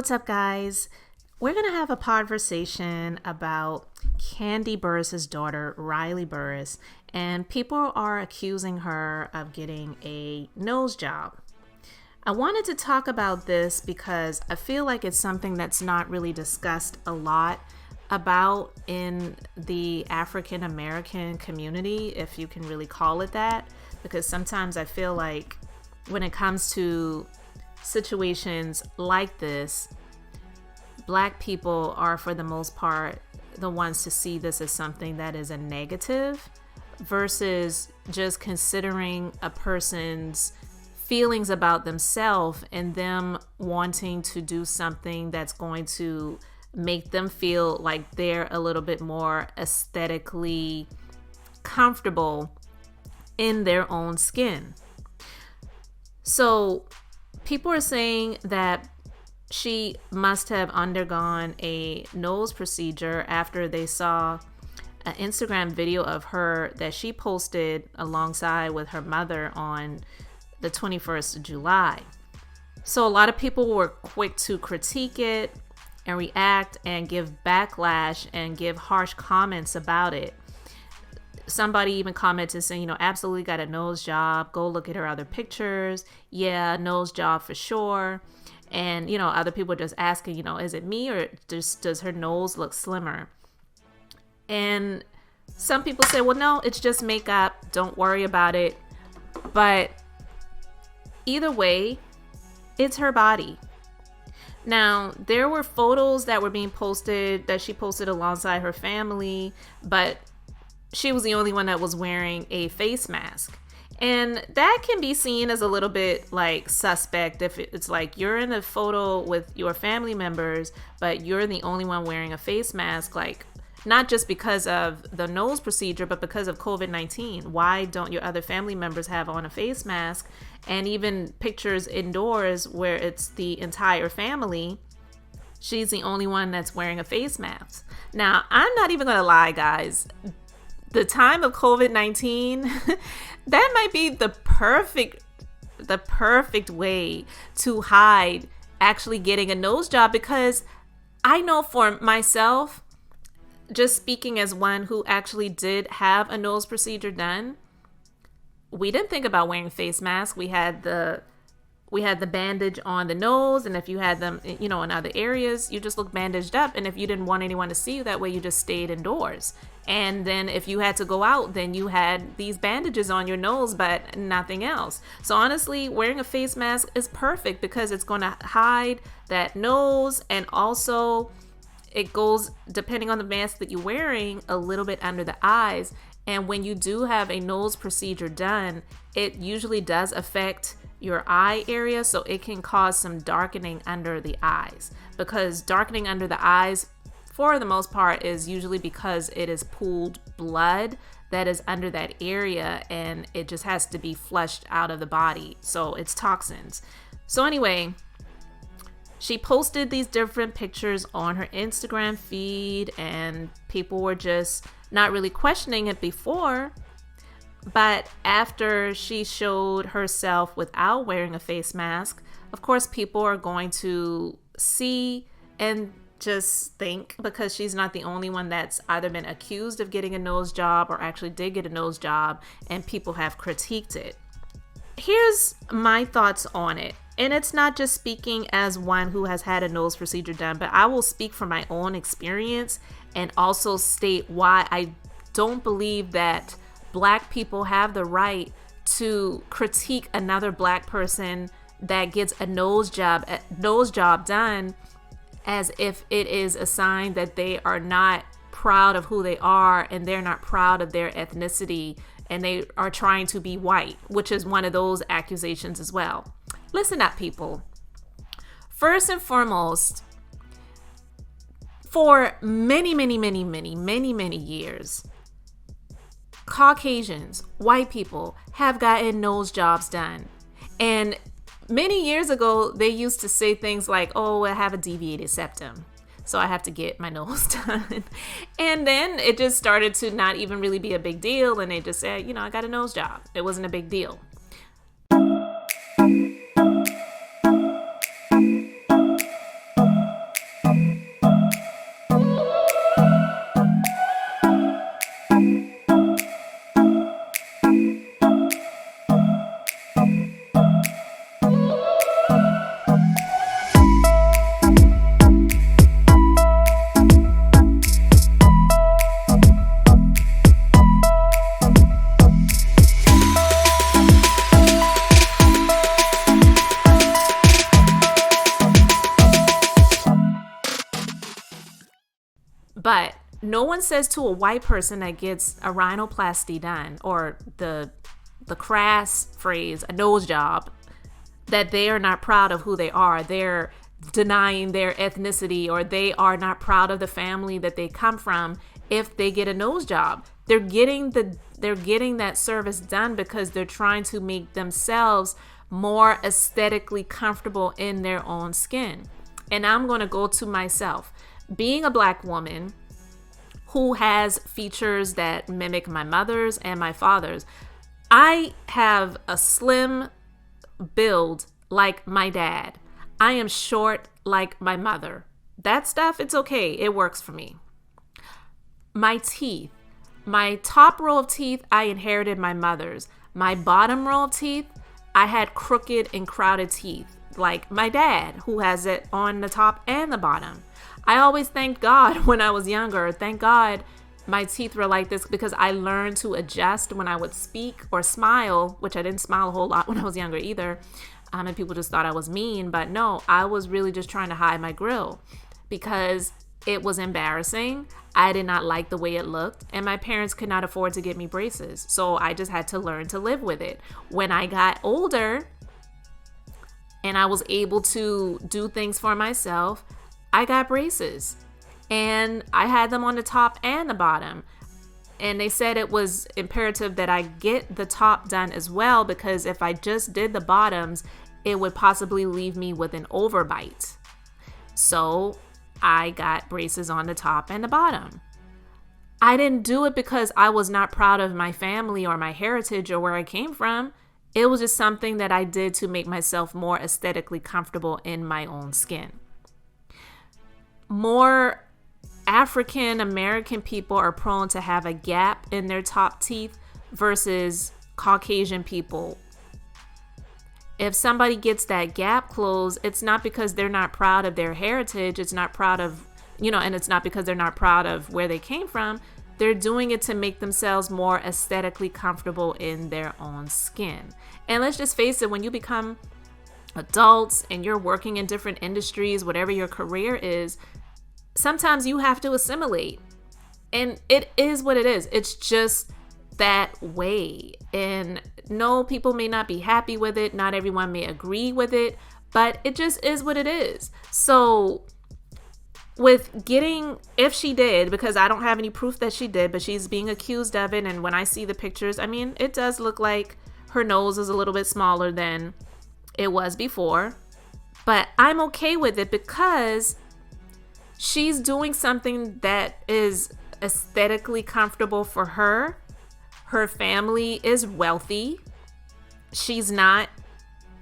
What's up, guys? We're going to have a conversation about Kandi Burris's daughter, Riley Burress, and people are accusing her of getting a nose job. I wanted to talk about this because I feel like it's something that's not really discussed a lot about in the African American community, if you can really call it that, because sometimes I feel like when it comes to situations like this, Black people are, for the most part, the ones to see this as something that is a negative versus just considering a person's feelings about themselves and them wanting to do something that's going to make them feel like they're a little bit more aesthetically comfortable in their own skin. So people are saying that she must have undergone a nose procedure after they saw an Instagram video of her that she posted alongside with her mother on the 21st of July. So a lot of people were quick to critique it and react and give backlash and give harsh comments about it. Somebody even commented saying, absolutely got a nose job. Go look at her other pictures. Yeah, nose job for sure. And, other people just asking, is it me or does her nose look slimmer? And some people say, well, no, it's just makeup. Don't worry about it. But either way, it's her body. Now, there were photos that were being posted that she posted alongside her family, but she was the only one that was wearing a face mask. And that can be seen as a little bit like suspect if it's like you're in a photo with your family members, but you're the only one wearing a face mask, like not just because of the nose procedure, but because of COVID-19. Why don't your other family members have on a face mask? And even pictures indoors where it's the entire family, she's the only one that's wearing a face mask. Now, I'm not even gonna lie, guys. The time of COVID-19, that might be the perfect way to hide actually getting a nose job, because I know for myself, just speaking as one who actually did have a nose procedure done, we didn't think about wearing a face mask. We had the bandage on the nose, and if you had them, in other areas, you just look bandaged up. And if you didn't want anyone to see you that way, you just stayed indoors. And then if you had to go out, then you had these bandages on your nose, but nothing else. So honestly, wearing a face mask is perfect because it's going to hide that nose, and also it goes, depending on the mask that you're wearing, a little bit under the eyes. And when you do have a nose procedure done, it usually does affect your eye area, so it can cause some darkening under the eyes, because darkening under the eyes for the most part is usually because it is pooled blood that is under that area, and it just has to be flushed out of the body, so it's toxins. So anyway, she posted these different pictures on her Instagram feed, and people were just not really questioning it before. But after she showed herself without wearing a face mask, of course, people are going to see and just think, because she's not the only one that's either been accused of getting a nose job or actually did get a nose job, and people have critiqued it. Here's my thoughts on it. And it's not just speaking as one who has had a nose procedure done, but I will speak from my own experience and also state why I don't believe that Black people have the right to critique another Black person that gets a nose job done as if it is a sign that they are not proud of who they are and they're not proud of their ethnicity and they are trying to be white, which is one of those accusations as well. Listen up, people. First and foremost, for many years, Caucasians, white people, have gotten nose jobs done. And many years ago, they used to say things like, oh, I have a deviated septum, so I have to get my nose done. And then it just started to not even really be a big deal. And they just said, I got a nose job. It wasn't a big deal. But no one says to a white person that gets a rhinoplasty done, or the crass phrase, a nose job, that they are not proud of who they are. They're denying their ethnicity, or they are not proud of the family that they come from if they get a nose job. They're getting that service done because they're trying to make themselves more aesthetically comfortable in their own skin. And I'm going to go to myself. Being a Black woman who has features that mimic my mother's and my father's, I have a slim build like my dad. I am short like my mother. That stuff, it's okay. It works for me. My teeth. My top row of teeth, I inherited my mother's. My bottom row of teeth, I had crooked and crowded teeth, like my dad, who has it on the top and the bottom. I always thanked God when I was younger. Thank God my teeth were like this, because I learned to adjust when I would speak or smile, which I didn't smile a whole lot when I was younger either. And people just thought I was mean. But no, I was really just trying to hide my grill because it was embarrassing. I did not like the way it looked, and my parents could not afford to get me braces. So I just had to learn to live with it. When I got older and I was able to do things for myself, I got braces, and I had them on the top and the bottom. And they said it was imperative that I get the top done as well, because if I just did the bottoms, it would possibly leave me with an overbite. So I got braces on the top and the bottom. I didn't do it because I was not proud of my family or my heritage or where I came from. It was just something that I did to make myself more aesthetically comfortable in my own skin. More African American people are prone to have a gap in their top teeth versus Caucasian people. If somebody gets that gap closed, it's not because they're not proud of their heritage. It's not proud of, and it's not because they're not proud of where they came from. They're doing it to make themselves more aesthetically comfortable in their own skin. And let's just face it, when you become adults and you're working in different industries, whatever your career is, sometimes you have to assimilate. And it is what it is. It's just that way. And no, people may not be happy with it. Not everyone may agree with it, but it just is what it is. So with getting, if she did, because I don't have any proof that she did, but she's being accused of it. And when I see the pictures, I mean, it does look like her nose is a little bit smaller than it was before, but I'm okay with it because she's doing something that is aesthetically comfortable for her. Her family is wealthy. She's not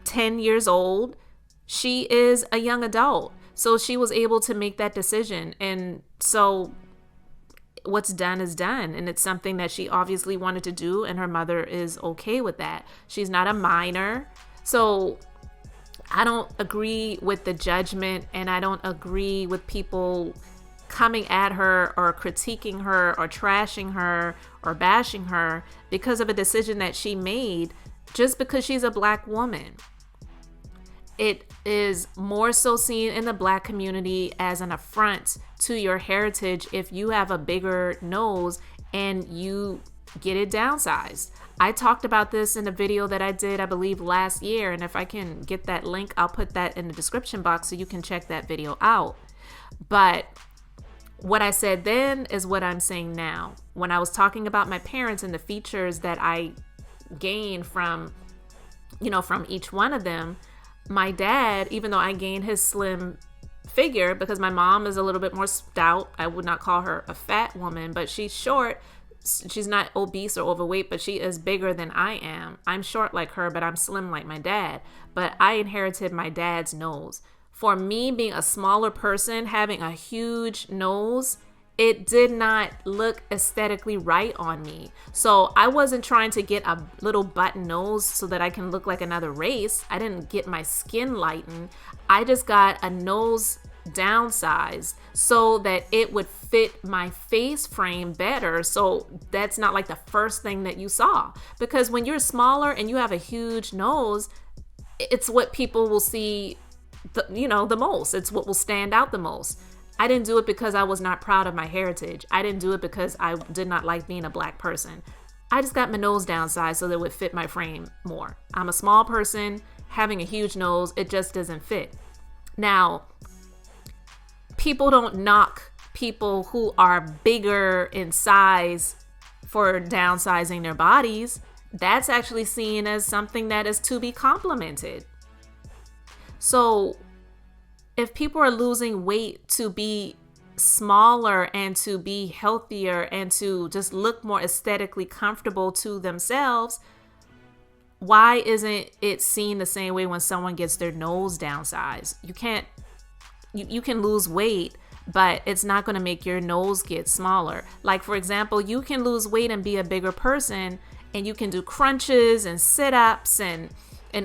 10 years old. She is a young adult. So she was able to make that decision. And so what's done is done. And it's something that she obviously wanted to do. And her mother is okay with that. She's not a minor. So I don't agree with the judgment, and I don't agree with people coming at her or critiquing her or trashing her or bashing her because of a decision that she made just because she's a Black woman. It is more so seen in the Black community as an affront to your heritage if you have a bigger nose and you get it downsized. I talked about this in a video that I did, I believe, last year. And if I can get that link, I'll put that in the description box so you can check that video out. But what I said then is what I'm saying now. When I was talking about my parents and the features that I gained from, from each one of them, my dad, even though I gained his slim figure because my mom is a little bit more stout, I would not call her a fat woman, but she's short. She's not obese or overweight, but she is bigger than I am. I'm short like her, but I'm slim like my dad. But I inherited my dad's nose. For me, being a smaller person, having a huge nose, it did not look aesthetically right on me. So I wasn't trying to get a little button nose so that I can look like another race. I didn't get my skin lightened. I just got a nose downsized so that it would fit my face frame better. So that's not like the first thing that you saw, because when you're smaller and you have a huge nose, it's what people will see the most. It's what will stand out the most. I didn't do it because I was not proud of my heritage. I didn't do it because I did not like being a black person. I just got my nose downsized so that it would fit my frame more. I'm a small person, having a huge nose, it just doesn't fit. Now, people don't knock people who are bigger in size for downsizing their bodies. That's actually seen as something that is to be complimented. So if people are losing weight to be smaller and to be healthier and to just look more aesthetically comfortable to themselves, why isn't it seen the same way when someone gets their nose downsized? You can lose weight, but it's not going to make your nose get smaller. Like, for example, you can lose weight and be a bigger person, and you can do crunches and sit-ups and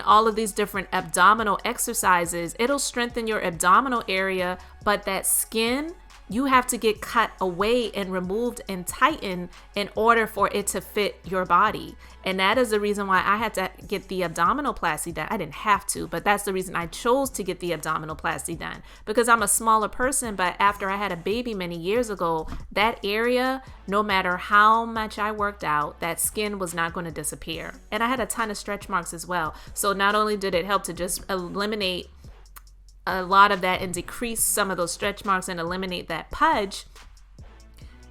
all of these different abdominal exercises. It'll strengthen your abdominal area, but that skin, you have to get cut away and removed and tightened in order for it to fit your body. And that is the reason why I had to get the abdominoplasty done. I didn't have to, but that's the reason I chose to get the abdominoplasty done, because I'm a smaller person. But after I had a baby many years ago, that area, no matter how much I worked out, that skin was not going to disappear. And I had a ton of stretch marks as well. So not only did it help to just eliminate a lot of that and decrease some of those stretch marks and eliminate that pudge,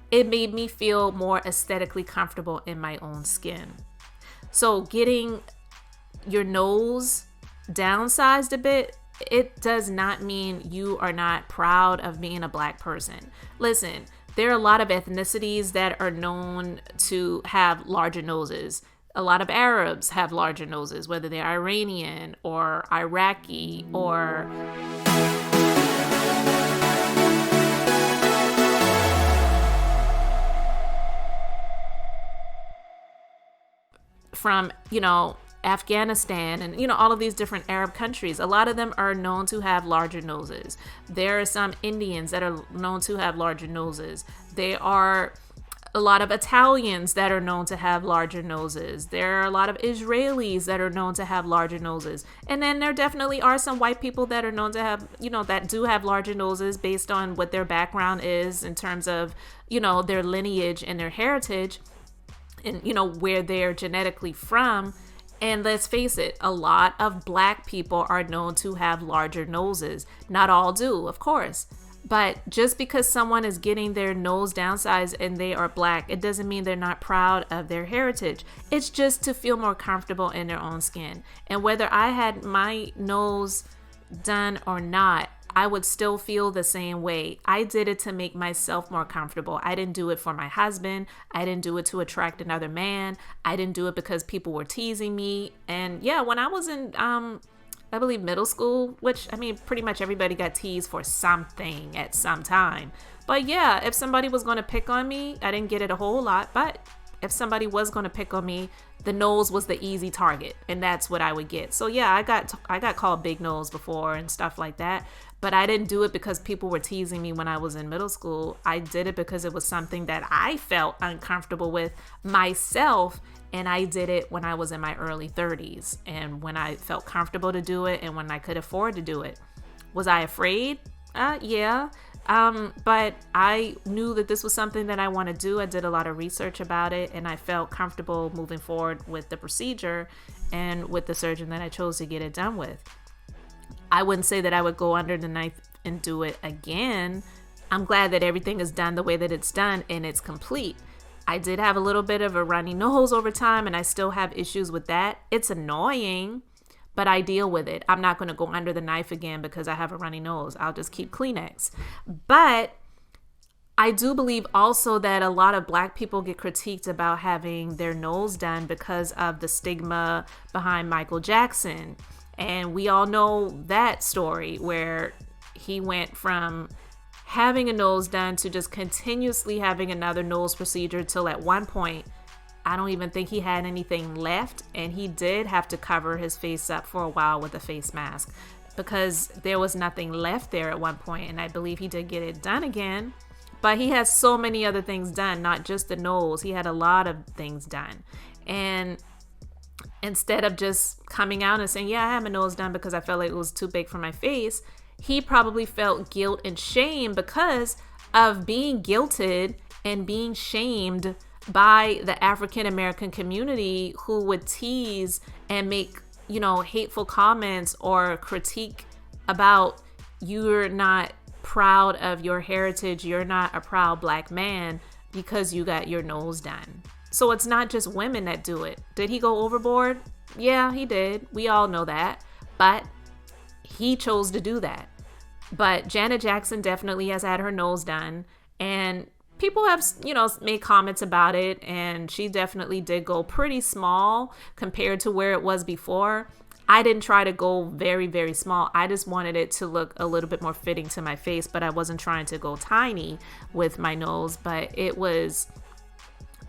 it made me feel more aesthetically comfortable in my own skin. So getting your nose downsized a bit, it does not mean you are not proud of being a black person. Listen, there are a lot of ethnicities that are known to have larger noses. A lot of Arabs have larger noses, whether they're Iranian or Iraqi or from, Afghanistan and, all of these different Arab countries. A lot of them are known to have larger noses. There are some Indians that are known to have larger noses. There are a lot of Italians that are known to have larger noses. There are a lot of Israelis that are known to have larger noses. And then there definitely are some white people that are known to have, that do have larger noses based on what their background is in terms of, their lineage and their heritage and, where they're genetically from. And let's face it, a lot of black people are known to have larger noses. Not all do, of course. But just because someone is getting their nose downsized and they are black, it doesn't mean they're not proud of their heritage. It's just to feel more comfortable in their own skin. And whether I had my nose done or not, I would still feel the same way. I did it to make myself more comfortable. I didn't do it for my husband. I didn't do it to attract another man. I didn't do it because people were teasing me. And yeah, when I was in I believe middle school, which, pretty much everybody got teased for something at some time. But yeah, if somebody was going to pick on me, I didn't get it a whole lot, but if somebody was going to pick on me, the nose was the easy target, and that's what I would get. So yeah, I got called big nose before and stuff like that, but I didn't do it because people were teasing me when I was in middle school. I did it because it was something that I felt uncomfortable with myself. And I did it when I was in my early 30s and when I felt comfortable to do it and when I could afford to do it. Was I afraid? Yeah. But I knew that this was something that I want to do. I did a lot of research about it and I felt comfortable moving forward with the procedure and with the surgeon that I chose to get it done with. I wouldn't say that I would go under the knife and do it again. I'm glad that everything is done the way that it's done and it's complete. I did have a little bit of a runny nose over time and I still have issues with that. It's annoying, but I deal with it. I'm not going to go under the knife again because I have a runny nose. I'll just keep Kleenex. But I do believe also that a lot of black people get critiqued about having their nose done because of the stigma behind Michael Jackson. And we all know that story where he went from having a nose done to just continuously having another nose procedure till at one point, I don't even think he had anything left. And he did have to cover his face up for a while with a face mask because there was nothing left there at one point. And I believe he did get it done again. But he has so many other things done, not just the nose. He had a lot of things done. And instead of just coming out and saying, yeah, I had my nose done because I felt like it was too big for my face, he probably felt guilt and shame because of being guilted and being shamed by the African American community, who would tease and make, hateful comments or critique about, you're not proud of your heritage, you're not a proud Black man because you got your nose done. So it's not just women that do it. Did he go overboard? Yeah, he did. We all know that. But he chose to do that. But Janet Jackson definitely has had her nose done. And people have, made comments about it. And she definitely did go pretty small compared to where it was before. I didn't try to go very, very small. I just wanted it to look a little bit more fitting to my face. But I wasn't trying to go tiny with my nose. But it was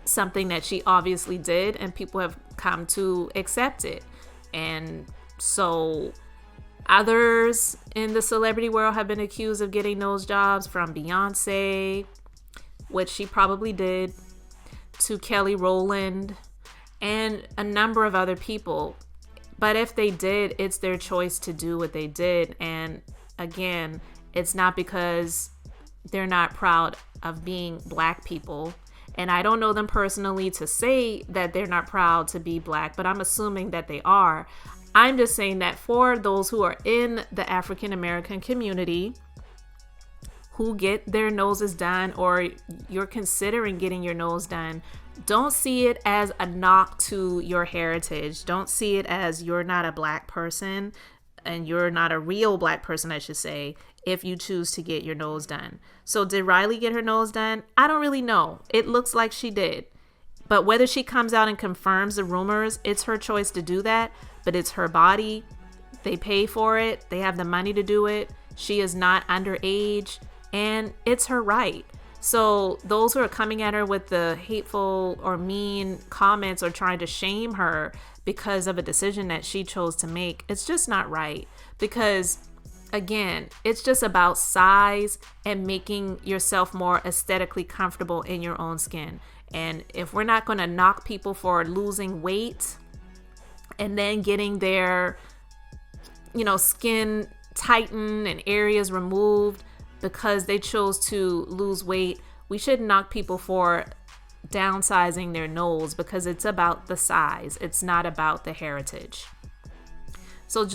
something that she obviously did. And people have come to accept it. And so others in the celebrity world have been accused of getting nose jobs, from Beyonce, which she probably did, to Kelly Rowland, and a number of other people. But if they did, it's their choice to do what they did. And again, it's not because they're not proud of being Black people. And I don't know them personally to say that they're not proud to be Black, but I'm assuming that they are. I'm just saying that for those who are in the African American community who get their noses done, or you're considering getting your nose done, don't see it as a knock to your heritage. Don't see it as you're not a Black person, and you're not a real Black person, I should say, if you choose to get your nose done. So did Riley get her nose done? I don't really know. It looks like she did. But whether she comes out and confirms the rumors, it's her choice to do that. But it's her body. They pay for it. They have the money to do it. She is not underage, and it's her right. So those who are coming at her with the hateful or mean comments or trying to shame her because of a decision that she chose to make, it's just not right. Because again, it's just about size and making yourself more aesthetically comfortable in your own skin. And if we're not going to knock people for losing weight and then getting their, skin tightened and areas removed because they chose to lose weight, we shouldn't knock people for downsizing their nose, because it's about the size. It's not about the heritage. So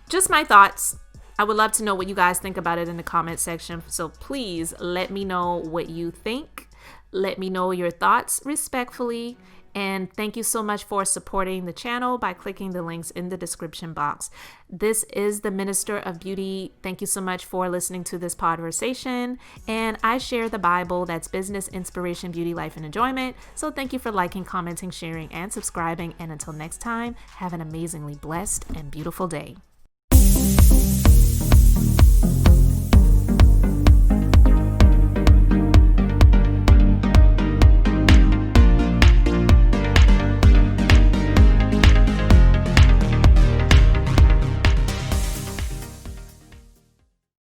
just my thoughts. I would love to know what you guys think about it in the comment section. So please let me know what you think. Let me know your thoughts respectfully. And thank you so much for supporting the channel by clicking the links in the description box. This is the Minister of Beauty. Thank you so much for listening to this conversation. And I share the Bible. That's business, inspiration, beauty, life, and enjoyment. So thank you for liking, commenting, sharing, and subscribing. And until next time, have an amazingly blessed and beautiful day.